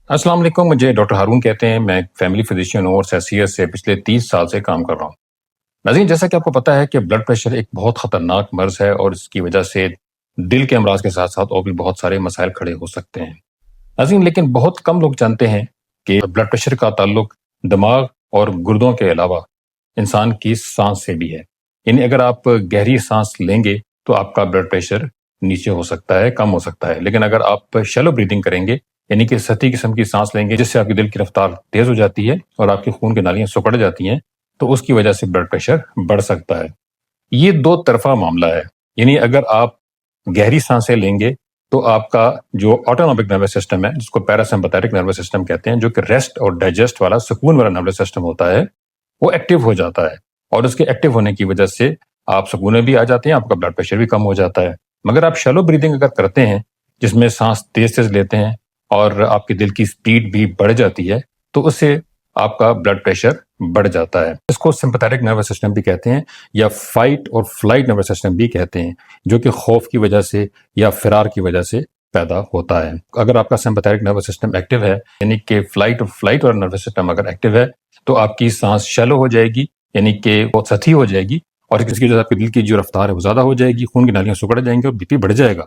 अस्सलाम वालेकुम, मुझे डॉक्टर हारून कहते हैं। मैं फैमिली फिजिशियन हूँ और सेसियस से पिछले 30 साल से काम कर रहा हूँ। नाज़रीन, जैसा कि आपको पता है कि ब्लड प्रेशर एक बहुत ख़तरनाक मर्ज़ है और इसकी वजह से दिल के अमराज़ के साथ-साथ और भी बहुत सारे मसाइल खड़े हो सकते हैं। नाज़रीन, लेकिन बहुत कम लोग जानते हैं कि ब्लड प्रेशर का ताल्लुक दिमाग और गुर्दों के अलावा इंसान की साँस से भी है। यानी अगर आप गहरी साँस लेंगे, तो आपका ब्लड प्रेशर नीचे हो सकता है, कम हो सकता है। लेकिन अगर आप शैलो ब्रीथिंग करेंगे, यानी कि सतही किस्म की साँस लेंगे, जिससे आपके दिल की रफ्तार तेज़ हो जाती है और आपके खून की नालियाँ सिकुड़ जाती हैं, तो उसकी वजह से ब्लड प्रेशर बढ़ सकता है। ये दो तरफ़ा मामला है। यानी अगर आप गहरी साँसें लेंगे, तो आपका जो ऑटोनॉमिक नर्वस सिस्टम है, जिसको पैरासिम्पैथेटिक नर्वस सिस्टम कहते हैं, जो कि रेस्ट और डाइजेस्ट वाला, सुकून वाला नर्वस सिस्टम होता है, वो एक्टिव हो जाता है। और उसके एक्टिव होने की वजह से आप सुकून में भी आ जाते हैं, आपका ब्लड प्रेशर भी कम हो जाता है। मगर आप शैलो ब्रीथिंग अगर करते हैं, जिसमें साँस तेज़-तेज़ लेते हैं और आपके दिल की स्पीड भी बढ़ जाती है, तो उससे आपका ब्लड प्रेशर बढ़ जाता है। इसको सिम्पैथेटिक नर्वस सिस्टम भी कहते हैं या फाइट और फ्लाइट नर्वस सिस्टम भी कहते हैं, जो कि खौफ की वजह से या फ़िरार की वजह से पैदा होता है। अगर आपका सिम्पैथेटिक नर्वस सिस्टम एक्टिव है, यानी कि फ्लाइट और फ्लाइट वाला नर्वस सिस्टम अगर एक्टिव है, तो आपकी साँस शैलो हो जाएगी, यानी कि वो सतही हो जाएगी और इसकी वजह से आपके दिल की जो रफ्तार है वो ज़्यादा हो जाएगी, खून की नालियाँ सिकुड़ जाएँगी और बीपी बढ़ जाएगा।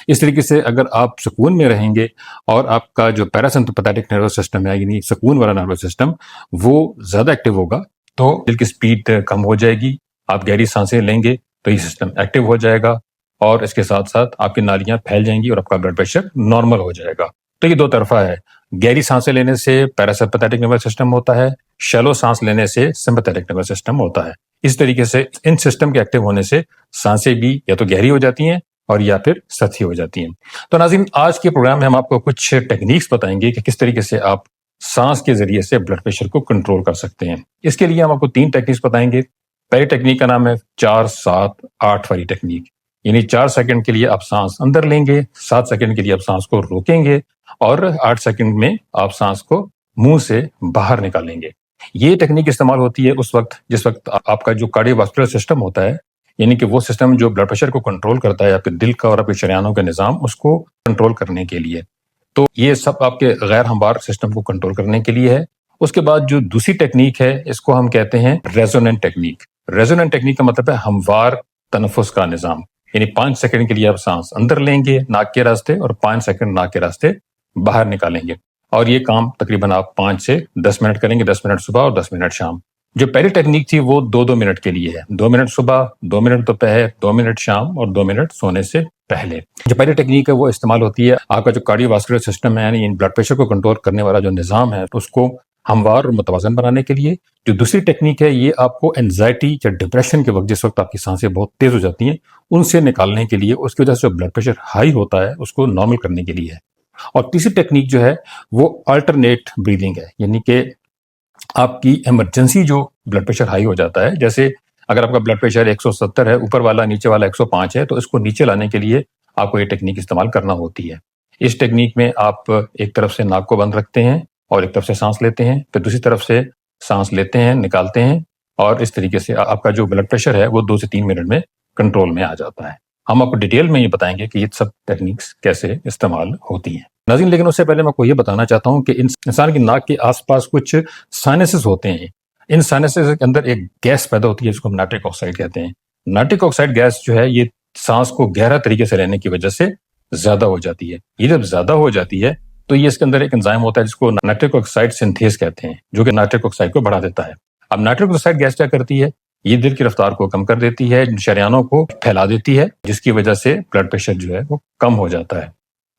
इस तरीके से अगर आप सुकून में रहेंगे और आपका जो पैरासिम्पैथेटिक नर्वस सिस्टम है, यानी सुकून वाला नर्वस सिस्टम, वो ज़्यादा एक्टिव होगा, तो दिल की स्पीड कम हो जाएगी। आप गहरी सांसें लेंगे, तो ये सिस्टम एक्टिव हो जाएगा और इसके साथ-साथ आपकी नालियाँ फैल जाएँगी और आपका ब्लड प्रेशर नॉर्मल हो जाएगा। तो ये दो तरफ़ा है। गहरी सांसें लेने से पैरासिम्पैथेटिक नर्वस सिस्टम होता है, शैलो सांस लेने से सिम्पैथेटिक नर्वस सिस्टम होता है। इस तरीके से इन सिस्टम के एक्टिव होने से सांसें भी या तो गहरी हो जाती हैं और या फिर सतही हो जाती हैं। तो नाज़रीन, आज के प्रोग्राम में हम आपको कुछ टेक्निक्स बताएँगे कि किस तरीके से आप सांस के ज़रिए से ब्लड प्रेशर को कंट्रोल कर सकते हैं। इसके लिए हम आपको 3 टेक्निक्स बताएँगे। पहली टेक्निक का नाम है 4-7-8 वाली टेक्निक। यानी 4 सेकंड के लिए आप सांस अंदर लेंगे, 7 सेकंड के लिए आप सांस को रोकेंगे और 8 सेकंड में आप सांस को मुँह से बाहर निकालेंगे। ये टेक्निक इस्तेमाल होती है उस वक़्त जिस वक़्त आपका जो कार्डियोवास्कुलर सिस्टम होता है, यानी कि वो सिस्टम जो ब्लड प्रेशर को कंट्रोल करता है, आपके दिल का और आपके शरीयानों का निज़ाम, उसको कंट्रोल करने के लिए। तो ये सब आपके गैर हमवार सिस्टम को कंट्रोल करने के लिए है। उसके बाद जो दूसरी टेक्निक है, इसको हम कहते हैं रेजोनेंट टेक्निक। रेजोनेंट टेक्निक का मतलब है हमवार तनफ़ुस का निज़ाम। यानी 5 सेकंड के लिए आप सांस अंदर लेंगे नाक के रास्ते और 5 सेकंड नाक के रास्ते बाहर निकालेंगे। और ये काम तकरीबन आप 5 से 10 मिनट करेंगे, 10 मिनट सुबह और 10 मिनट शाम। जो पहली टेक्निक थी वो 2-2 मिनट के लिए है। 2 मिनट सुबह, 2 मिनट दोपहर, 2 मिनट शाम और 2 मिनट सोने से पहले। जो पहली टेक्निक है वो इस्तेमाल होती है आपका जो कार्डियोवास्कुलर सिस्टम है, यानी ब्लड प्रेशर को कंट्रोल करने वाला जो निज़ाम है, उसको हमवार और मुतवाज़न बनाने के लिए। जो दूसरी टेक्निक है, ये आपको एंग्ज़ायटी या डिप्रेशन के वक़्त, जिस वक़्त आपकी सांसें बहुत तेज़ हो जाती हैं, उनसे निकालने के लिए, उसकी वजह से जो ब्लड प्रेशर हाई होता है, उसको नॉर्मल करने के लिए है। और तीसरी टेक्निक जो है, वो अल्टरनेट ब्रीथिंग है, यानी कि आपकी इमरजेंसी जो ब्लड प्रेशर हाई हो जाता है, जैसे अगर आपका ब्लड प्रेशर 170 है, ऊपर वाला नीचे वाला 105 है, तो इसको नीचे लाने के लिए आपको ये टेक्निक इस्तेमाल करना होती है। इस टेक्निक में आप एक तरफ से नाक को बंद रखते हैं और एक तरफ से सांस लेते हैं, फिर दूसरी तरफ से सांस लेते हैं, निकालते हैं और इस तरीके से आपका जो ब्लड प्रेशर है, वो 2 से 3 मिनट में कंट्रोल में आ जाता है। हम आपको डिटेल में ये बताएंगे कि ये सब टेक्निक्स कैसे इस्तेमाल होती हैं। नाज़रीन, लेकिन उससे पहले मैं आपको ये बताना चाहता हूँ कि इंसान की नाक के आसपास कुछ साइनसेस होते हैं। इन साइनसेस के अंदर एक गैस पैदा होती है, जिसको हम नाइट्रिक ऑक्साइड कहते हैं। नाइट्रिक ऑक्साइड गैस जो है, ये सांस को गहरा तरीके से लेने की वजह से ज्यादा हो जाती है। ये जब ज्यादा हो जाती है, तो ये इसके अंदर एक एंजाइम होता है जिसको नाइट्रिक ऑक्साइड सिंथेज कहते हैं, जो कि नाइट्रिक ऑक्साइड को बढ़ा देता है। अब नाइट्रिक ऑक्साइड गैस क्या करती है? ये दिल की रफ्तार को कम कर देती है, शरेयानों को फैला देती है, जिसकी वजह से ब्लड प्रेशर जो है वो कम हो जाता है।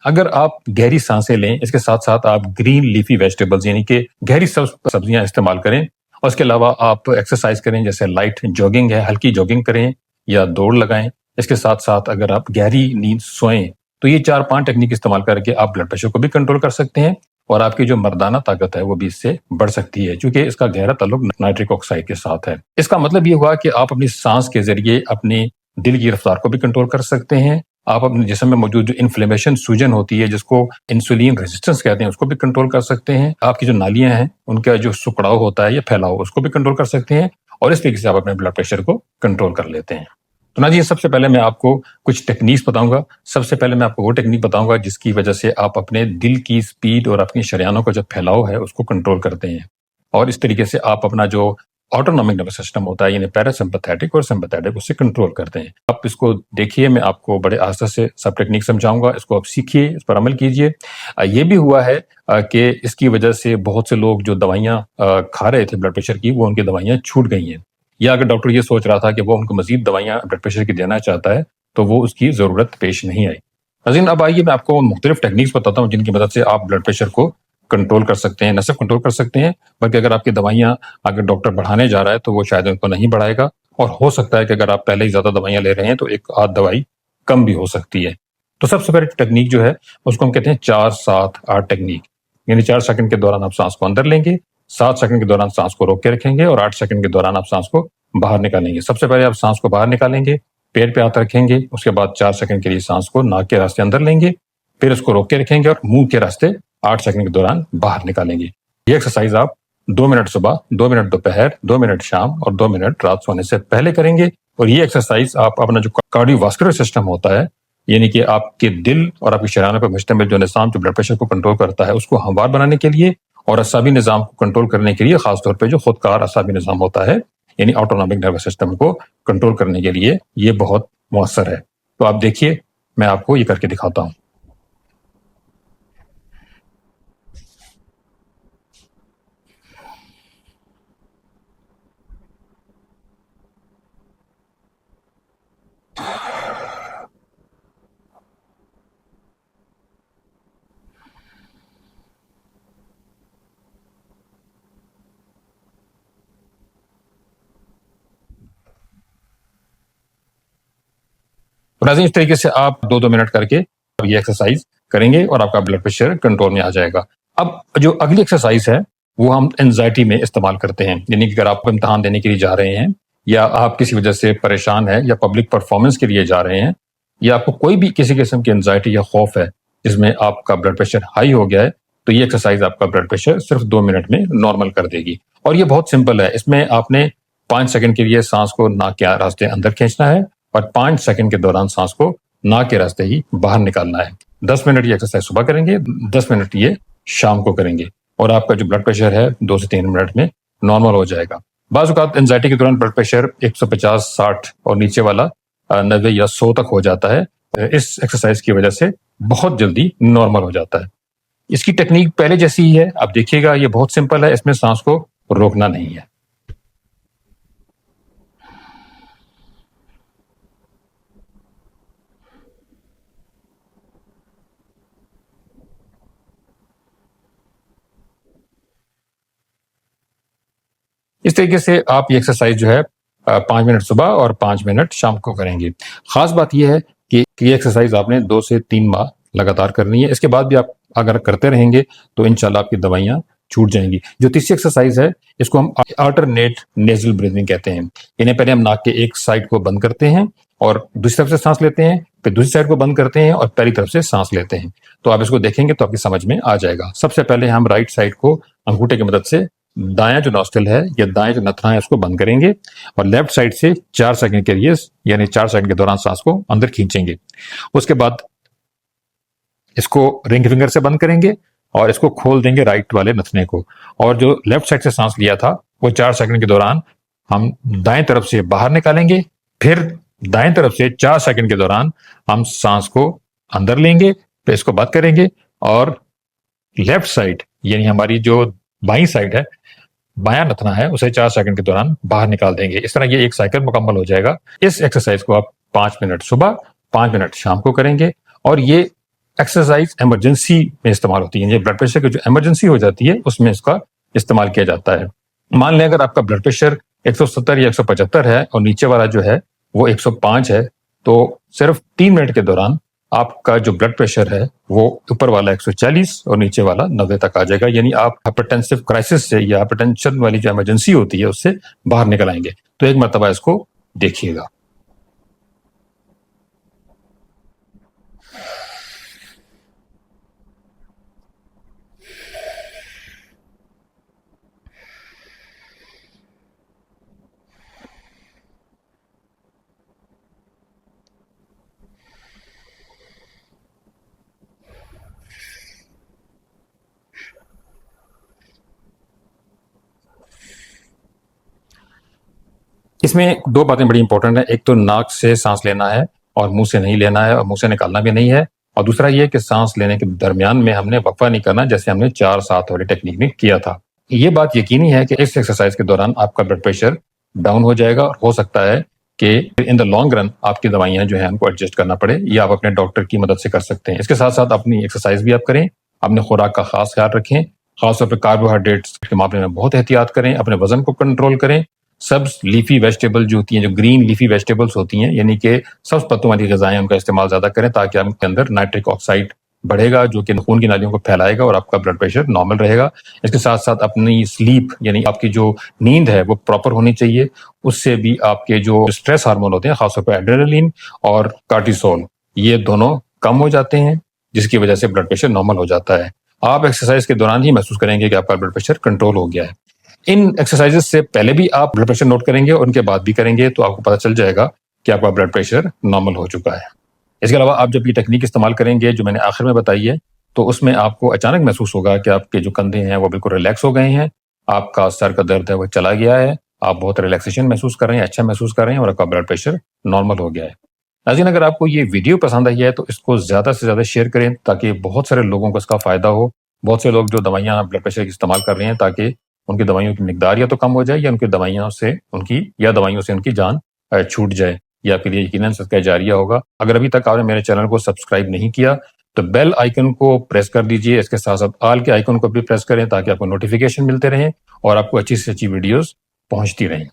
अगर आप गहरी सांसें लें, इसके साथ साथ आप ग्रीन लीफी वेजिटेबल्स यानी कि गहरी सब्जियां इस्तेमाल करें और इसके अलावा आप एक्सरसाइज करें, जैसे लाइट जॉगिंग है, हल्की जॉगिंग करें या दौड़ लगाएं। इसके साथ साथ अगर आप गहरी नींद सोएं, तो ये 4-5 टेक्निक इस्तेमाल करके आप ब्लड प्रेशर को भी कंट्रोल कर सकते हैं और आपकी जो मर्दाना ताकत है वो भी इससे बढ़ सकती है, क्योंकि इसका गहरा ताल्लुक नाइट्रिक ऑक्साइड के साथ है। इसका मतलब ये हुआ कि आप अपनी सांस के जरिए अपने दिल की रफ्तार को भी कंट्रोल कर सकते हैं। आप अपने जिस्म में मौजूद जो इन्फ्लेमेशन, सूजन होती है, जिसको इंसुलिन रेजिस्टेंस कहते हैं, उसको भी कंट्रोल कर सकते हैं। आपकी जो नालियां हैं, उनका जो सुकड़ाव होता है या फैलाव, उसको भी कंट्रोल कर सकते हैं और इस तरीके से आप अपने ब्लड प्रेशर को कंट्रोल कर लेते हैं। तो नाज़रीन, सबसे पहले मैं आपको कुछ टेक्नीक्स बताऊँगा। सबसे पहले मैं आपको वो टेक्नीक बताऊँगा जिसकी वजह से आप अपने दिल की स्पीड और अपनी शरेयानों का जो फैलाव है उसको कंट्रोल करते हैं। और इस तरीके से आप अपना जो ऑटोनॉमिक नर्वस सिस्टम होता है यानी पैरासिम्पैथेटिक और सिम्पैथेटिक उससे कंट्रोल करते हैं। आप इसको देखिए, मैं आपको बड़े आस्ते से सब टेक्नीक समझाऊँगा, इसको आप सीखिए, इस पर अमल कीजिए। ये भी हुआ है कि इसकी वजह से बहुत से लोग जो दवाइयाँ खा रहे थे ब्लड प्रेशर की, वो उनकी दवाइयाँ छूट गई हैं। या अगर डॉक्टर ये सोच रहा था कि वो उनको मज़ीद दवाइयाँ ब्लड प्रेशर की देना चाहता है, तो वो उसकी ज़रूरत पेश नहीं आई। नाज़रीन, अब आइए मैं आपको मुख्तलिफ टेक्नीक्स बताता हूँ जिनकी मदद से आप ब्लड प्रेशर को कंट्रोल कर सकते हैं। न सिर्फ कंट्रोल कर सकते हैं, बल्कि अगर आपकी दवाइयाँ अगर डॉक्टर बढ़ाने जा रहा है, तो वो शायद उनको नहीं बढ़ाएगा और हो सकता है कि अगर आप पहले ही ज़्यादा दवाइयाँ ले रहे हैं, तो एक आध दवाई कम भी हो सकती है। तो सबसे पहले टेक्नीक जो है, उसको हम कहते हैं 4-7-8 टेक्नीक। यानी 4 सेकंड के दौरान आप साँस को अंदर लेंगे, 7 सेकंड के दौरान साँस को रोक के रखेंगे और 8 सेकंड के दौरान आप साँस को बाहर निकालेंगे। सबसे पहले आप साँस को बाहर निकालेंगे, पेट पे हाथ रखेंगे, उसके बाद 4 सेकंड के लिए साँस को नाक के रास्ते अंदर लेंगे, फिर उसको रोक के रखेंगे और मुँह के रास्ते 8 सेकंड के दौरान बाहर निकालेंगे। ये एक्सरसाइज आप 2 मिनट सुबह, 2 मिनट दोपहर, 2 मिनट शाम और 2 मिनट रात सोने से पहले करेंगे। और ये एक्सरसाइज आप अपना जो कार्डियोवास्कुलर सिस्टम होता है, यानी कि आपके दिल और आपकी शरायनों पर मुश्तमिल जो निज़ाम जो ब्लड प्रेशर को कंट्रोल करता है, उसको हमवार बनाने के लिए और असाबी निज़ाम को कंट्रोल करने के लिए, खासतौर पे जो खुदकार असाबी निज़ाम होता है, यानी ऑटोनॉमिक नर्वस सिस्टम को कंट्रोल करने के लिए ये बहुत मौसर है। तो आप देखिए, मैं आपको ये करके दिखाता हूँ। तो नाज़रीन, इस तरीके से आप 2-2 मिनट करके ये एक्सरसाइज करेंगे और आपका ब्लड प्रेशर कंट्रोल में आ जाएगा। अब जो अगली एक्सरसाइज है, वो हम एंग्जायटी में इस्तेमाल करते हैं। यानी कि अगर आप इम्तिहान देने के लिए जा रहे हैं या आप किसी वजह से परेशान हैं या पब्लिक परफॉर्मेंस के लिए जा रहे हैं या आपको कोई भी किसी किस्म की एंग्जायटी या खौफ है, जिसमें आपका ब्लड प्रेशर हाई हो गया है, तो ये एक्सरसाइज आपका ब्लड प्रेशर सिर्फ 2 मिनट में नॉर्मल कर देगी। और ये बहुत सिंपल है। इसमें आपने 5 सेकंड के लिए सांस को नाक के रास्ते अंदर खींचना है और 5 सेकंड के दौरान सांस को नाक के रास्ते ही बाहर निकालना है। 10 मिनट ये एक्सरसाइज सुबह करेंगे, 10 मिनट ये शाम को करेंगे और आपका जो ब्लड प्रेशर है 2 से 3 मिनट में नॉर्मल हो जाएगा। बाज़ औक़ात एंग्जायटी के दौरान ब्लड प्रेशर 150-60 और नीचे वाला 90 या 100 तक हो जाता है। इस एक्सरसाइज की वजह से बहुत जल्दी नॉर्मल हो जाता है। इसकी टेक्नीक पहले जैसी ही है, आप देखिएगा, ये बहुत सिंपल है, इसमें सांस को रोकना नहीं है। इस तरीके से आप ये एक्सरसाइज जो है 5 मिनट सुबह और 5 मिनट शाम को करेंगे। खास बात यह है कि ये एक्सरसाइज आपने 2 से 3 माह लगातार करनी है। इसके बाद भी आप अगर करते रहेंगे, तो इंशाल्लाह आपकी दवाइयाँ छूट जाएँगी। जो तीसरी एक्सरसाइज है, इसको हम अल्टरनेट नेज़ल ब्रीथिंग कहते हैं। यानी पहले हम नाक के एक साइड को बंद करते हैं और दूसरी तरफ से सांस लेते हैं, फिर दूसरी साइड को बंद करते हैं और पहली तरफ से सांस लेते हैं। तो आप इसको देखेंगे तो आपकी समझ में आ जाएगा। सबसे पहले हम राइट साइड को अंगूठे की मदद से दायां जो नॉस्ट्रिल है या दाएं जो नथना है उसको बंद करेंगे और लेफ्ट साइड से 4 सेकंड के लिए यानी 4 सेकंड के दौरान सांस को अंदर खींचेंगे। उसके बाद इसको रिंग फिंगर से बंद करेंगे और इसको खोल देंगे राइट वाले नथने को और जो लेफ्ट साइड से सांस लिया था वो 4 सेकंड के दौरान हम दाएं तरफ से बाहर निकालेंगे। फिर दाएं तरफ से 4 सेकंड के दौरान हम सांस को अंदर लेंगे, फिर इसको बंद करेंगे और लेफ्ट साइड यानी हमारी जो बाई साइड है, बायां नथना है, उसे 4 सेकंड के दौरान बाहर निकाल देंगे। इस तरह ये एक साइकिल मुकम्मल हो जाएगा। इस एक्सरसाइज को आप 5 मिनट सुबह, 5 मिनट शाम को करेंगे और ये एक्सरसाइज इमरजेंसी में इस्तेमाल होती है। ये ब्लड प्रेशर की जो इमरजेंसी हो जाती है, उसमें इसका इस्तेमाल किया जाता है। मान लें अगर आपका ब्लड प्रेशर 170 या 175 है और नीचे वाला जो है वो 105 है, तो सिर्फ 3 मिनट के दौरान आपका जो ब्लड प्रेशर है वो ऊपर वाला 140 और नीचे वाला 90 तक आ जाएगा। यानी आप हाइपरटेंसिव क्राइसिस से या हाइपरटेंशन वाली जो इमरजेंसी होती है उससे बाहर निकल आएंगे। तो एक मरतबा इसको देखिएगा। इसमें 2 बातें बड़ी इंपॉर्टेंट हैं। एक तो नाक से सांस लेना है और मुंह से नहीं लेना है और मुंह से निकालना भी नहीं है। और दूसरा ये कि सांस लेने के दरमियान में हमने वक्फा नहीं करना, जैसे हमने 4-7 वाली टेक्निक में किया था। ये बात यकीनी है कि इस एक्सरसाइज के दौरान आपका ब्लड प्रेशर डाउन हो जाएगा और हो सकता है कि इन द लॉन्ग रन आपकी दवाइयाँ जो हैं उनको एडजस्ट करना पड़े, या आप अपने डॉक्टर की मदद से कर सकते हैं। इसके साथ-साथ अपनी एक्सरसाइज भी आप करें, अपने खुराक का खास ख्याल रखें, खासतौर पे कार्बोहाइड्रेट्स के मामले में बहुत एहतियात करें, अपने वज़न को कंट्रोल करें। सब्ज़ लीफ़ी वेजिटेबल जो होती हैं, जो ग्रीन लीफ़ी वेजिटेबल्स होती हैं, यानी कि सब्ज़ पत्तों वाली ग़िज़ाएँ, उनका इस्तेमाल ज़्यादा करें ताकि आपके अंदर नाइट्रिक ऑक्साइड बढ़ेगा, जो कि खून की नालियों को फैलाएगा और आपका ब्लड प्रेशर नॉर्मल रहेगा। इसके साथ-साथ अपनी स्लीप, यानी आपकी जो नींद है वो प्रॉपर होनी चाहिए। उससे भी आपके जो स्ट्रेस हार्मोन होते हैं, ख़ासतौर पे एड्रेनालिन और कॉर्टिसोल, ये दोनों कम हो जाते हैं, जिसकी वजह से ब्लड प्रेशर नॉर्मल हो जाता है। आप एक्सरसाइज के दौरान ही महसूस करेंगे कि आपका ब्लड प्रेशर कंट्रोल हो गया है। इन एक्सरसाइजेस से पहले भी आप ब्लड प्रेशर नोट करेंगे और उनके बाद भी करेंगे, तो आपको पता चल जाएगा कि आपका ब्लड प्रेशर नॉर्मल हो चुका है। इसके अलावा आप जब ये टेक्निक इस्तेमाल करेंगे जो मैंने आखिर में बताई है, तो उसमें आपको अचानक महसूस होगा कि आपके जो कंधे हैं वो बिल्कुल रिलैक्स हो गए हैं, आपका सर का दर्द है वो चला गया है, आप बहुत रिलैक्सेशन महसूस कर रहे हैं, अच्छा महसूस कर रहे हैं और आपका ब्लड प्रेशर नॉर्मल हो गया है। नाज़रीन, अगर आपको ये वीडियो पसंद आई है तो इसको ज़्यादा से ज़्यादा शेयर करें ताकि बहुत सारे लोगों को इसका फ़ायदा हो। बहुत से लोग जो दवाइयाँ ब्लड प्रेशर की इस्तेमाल कर रहे हैं, ताकि उनकी दवाइयों की मिकदार या तो कम हो जाए या दवाइयों से उनकी जान छूट जाए। ये आपके लिए यकीनन सदका जारिया होगा। अगर अभी तक आपने मेरे चैनल को सब्सक्राइब नहीं किया, तो बेल आइकन को प्रेस कर दीजिए। इसके साथ-साथ ऑल के आइकन को भी प्रेस करें ताकि आपको नोटिफ़िकेशन मिलते रहें और आपको अच्छी से अच्छी वीडियोज़ पहुँचती रहें।